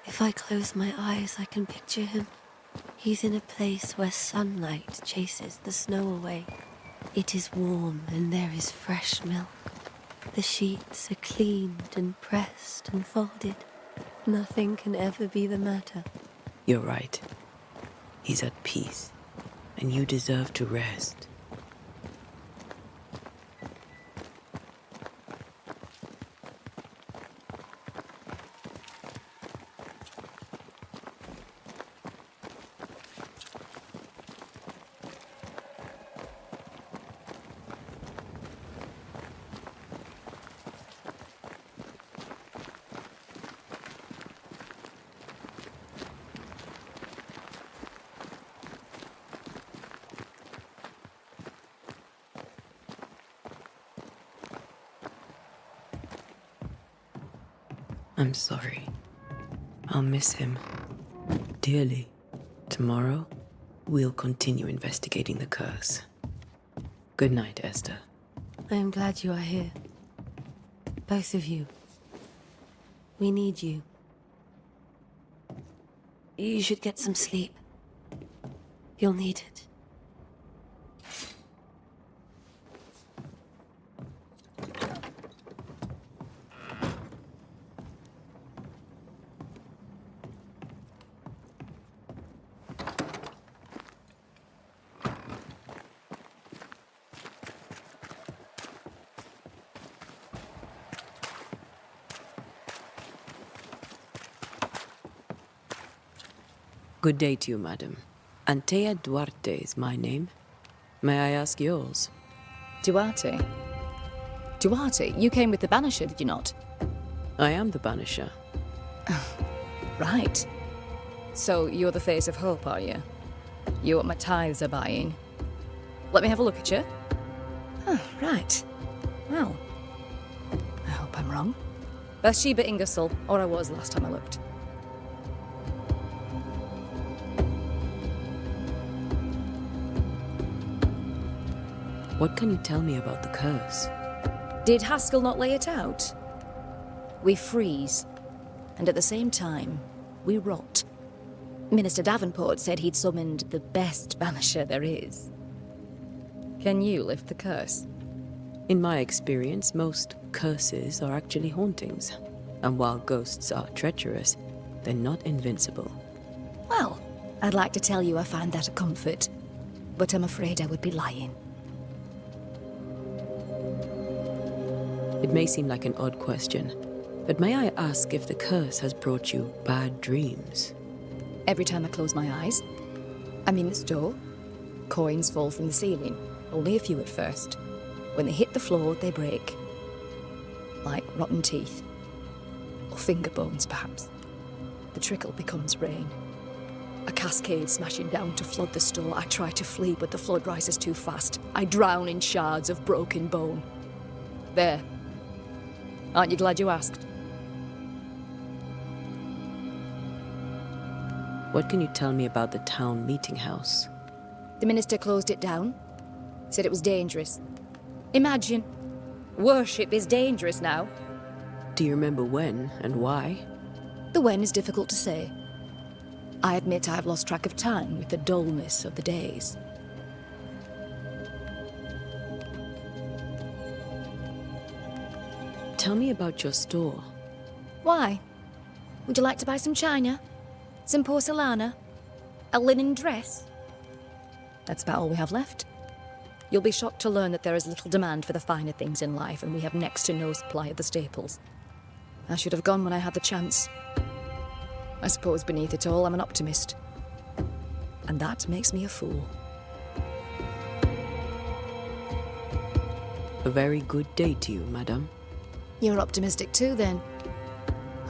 If I close my eyes, I can picture him. He's in a place where sunlight chases the snow away. It is warm and there is fresh milk. The sheets are cleaned and pressed and folded. Nothing can ever be the matter. You're right. He's at peace, and you deserve to rest. I'm sorry. I'll miss him dearly. Tomorrow, we'll continue investigating the curse. Good night, Esther. I am glad you are here. Both of you. We need you. You should get some sleep. You'll need it. Good day to you, madam. Antea Duarte is my name. May I ask yours? Duarte? Duarte, you came with the Banisher, did you not? I am the Banisher. Right. So you're the face of hope, are you? You're what my tithes are buying. Let me have a look at you. Oh, right. Well, I hope I'm wrong. Bathsheba Ingersoll, or I was last time I looked. What can you tell me about the curse? Did Haskell not lay it out? We freeze, and at the same time, we rot. Minister Davenport said he'd summoned the best banisher there is. Can you lift the curse? In my experience, most curses are actually hauntings. And while ghosts are treacherous, they're not invincible. Well, I'd like to tell you I find that a comfort, but I'm afraid I would be lying. It may seem like an odd question, but may I ask if the curse has brought you bad dreams? Every time I close my eyes, I'm in the store. Coins fall from the ceiling, only a few at first. When they hit the floor, they break. Like rotten teeth. Or finger bones, perhaps. The trickle becomes rain. A cascade smashing down to flood the store. I try to flee, but the flood rises too fast. I drown in shards of broken bone. There. Aren't you glad you asked? What can you tell me about the town meeting house? The minister closed it down. Said it was dangerous. Imagine. Worship is dangerous now. Do you remember when and why? The when is difficult to say. I admit I've lost track of time with the dullness of the days. Tell me about your store. Why? Would you like to buy some china? Some porcelana? A linen dress? That's about all we have left. You'll be shocked to learn that there is little demand for the finer things in life, and we have next to no supply of the staples. I should have gone when I had the chance. I suppose beneath it all, I'm an optimist. And that makes me a fool. A very good day to you, madam. You're optimistic too, then.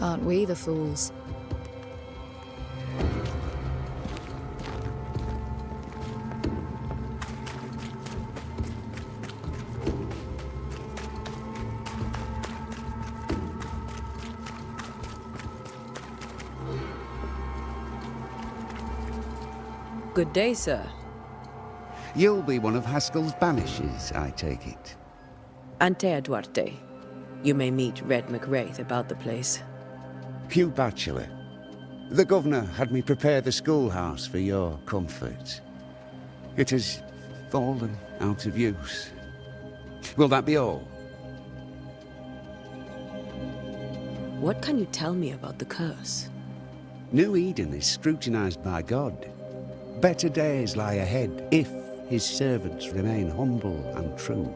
Aren't we the fools? Good day, sir. You'll be one of Haskell's Banishers, I take it. Antea Duarte. You may meet Red McWraith about the place. Hugh Bachelor. The governor had me prepare the schoolhouse for your comfort. It has fallen out of use. Will that be all? What can you tell me about the curse? New Eden is scrutinized by God. Better days lie ahead if his servants remain humble and true.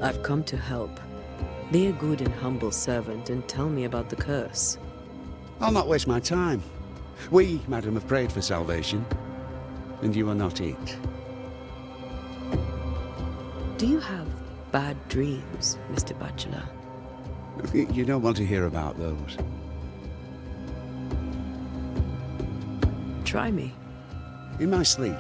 I've come to help. Be a good and humble servant and tell me about the curse. I'll not waste my time. We, madam, have prayed for salvation, and you are not it. Do you have bad dreams, Mr. Bachelor? You don't want to hear about those. Try me. In my sleep,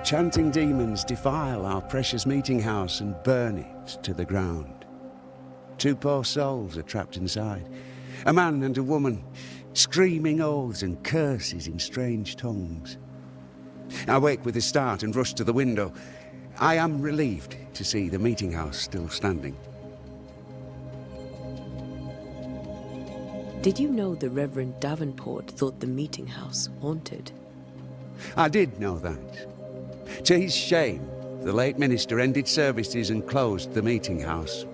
chanting demons defile our precious meeting house and burn it to the ground. 2 poor souls are trapped inside. A man and a woman, screaming oaths and curses in strange tongues. I wake with a start and rush to the window. I am relieved to see the meeting house still standing. Did you know the Reverend Davenport thought the meeting house haunted? I did know that. To his shame, the late minister ended services and closed the meeting house.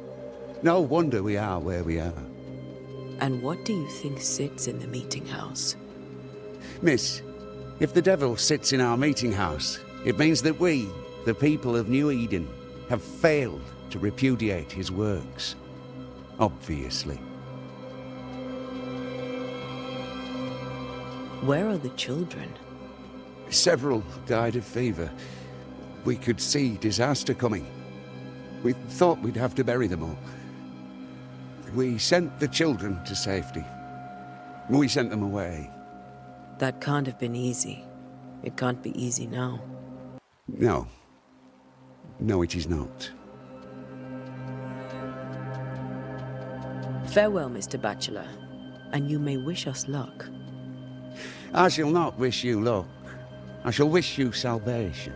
No wonder we are where we are. And what do you think sits in the meeting house? Miss, if the devil sits in our meeting house, it means that we, the people of New Eden, have failed to repudiate his works. Obviously. Where are the children? Several died of fever. We could see disaster coming. We thought we'd have to bury them all. We sent the children to safety. We sent them away. That can't have been easy. It can't be easy now. No. No, it is not. Farewell, Mr. Bachelor, and you may wish us luck. I shall not wish you luck. I shall wish you salvation.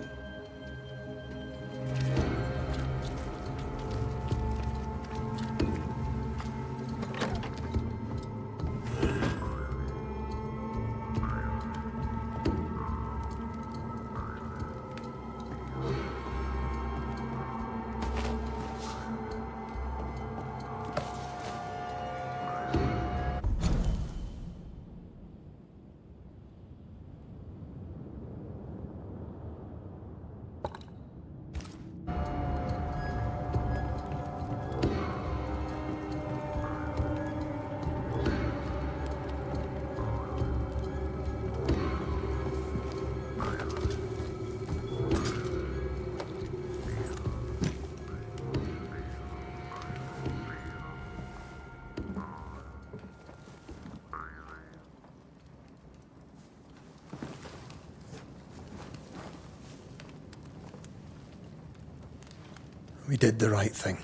We did the right thing.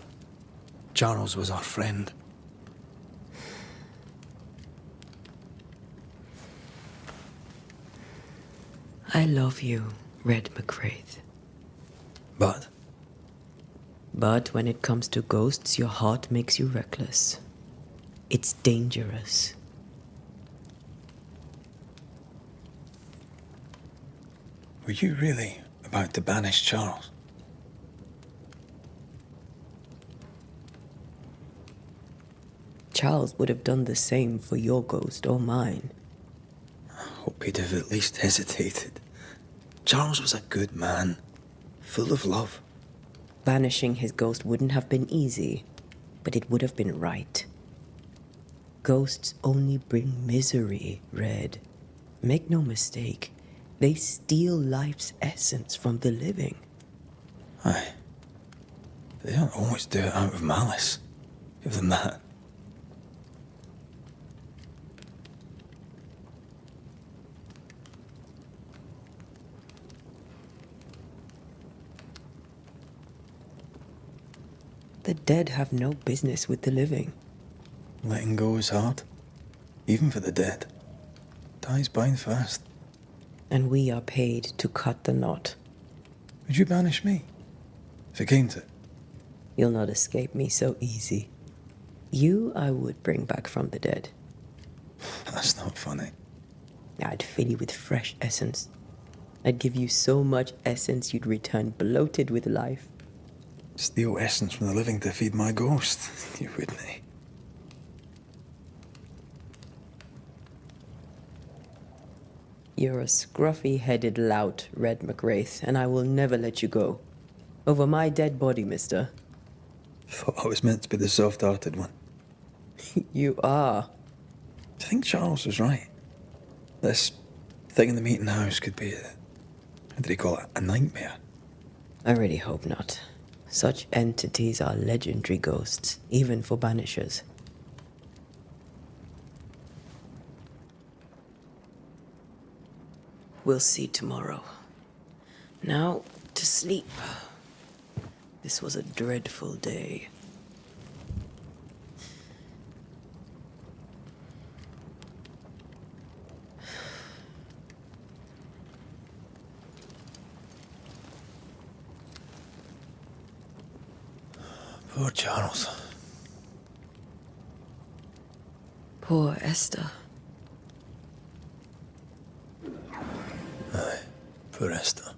Charles was our friend. I love you, Red McWraith. But But when it comes to ghosts, your heart makes you reckless. It's dangerous. were you really about to banish Charles? Charles would have done the same for your ghost or mine. I hope he'd have at least hesitated. Charles was a good man, full of love. Banishing his ghost wouldn't have been easy, but it would have been right. Ghosts only bring misery, Red. Make no mistake, they steal life's essence from the living. Aye. They don't always do it out of malice. Give them that. The dead have no business with the living. Letting go is hard. Even for the dead. Ties bind fast. And we are paid to cut the knot. Would you banish me? If it came to it? You'll not escape me so easy. You I would bring back from the dead. That's not funny. I'd fill you with fresh essence. I'd give you so much essence you'd return bloated with life. Steal essence from the living to feed my ghost. You wouldn't. You're a scruffy-headed lout, Red McWraith, and I will never let you go. Over my dead body, mister. Thought I was meant to be the soft-hearted one. You are. I think Charles was right. This thing in the meeting house could be how did he call it? A nightmare? I really hope not. Such entities are legendary ghosts, even for Banishers. We'll see tomorrow. Now, to sleep. This was a dreadful day. Poor Charles. Poor Esther. Aye, poor Esther.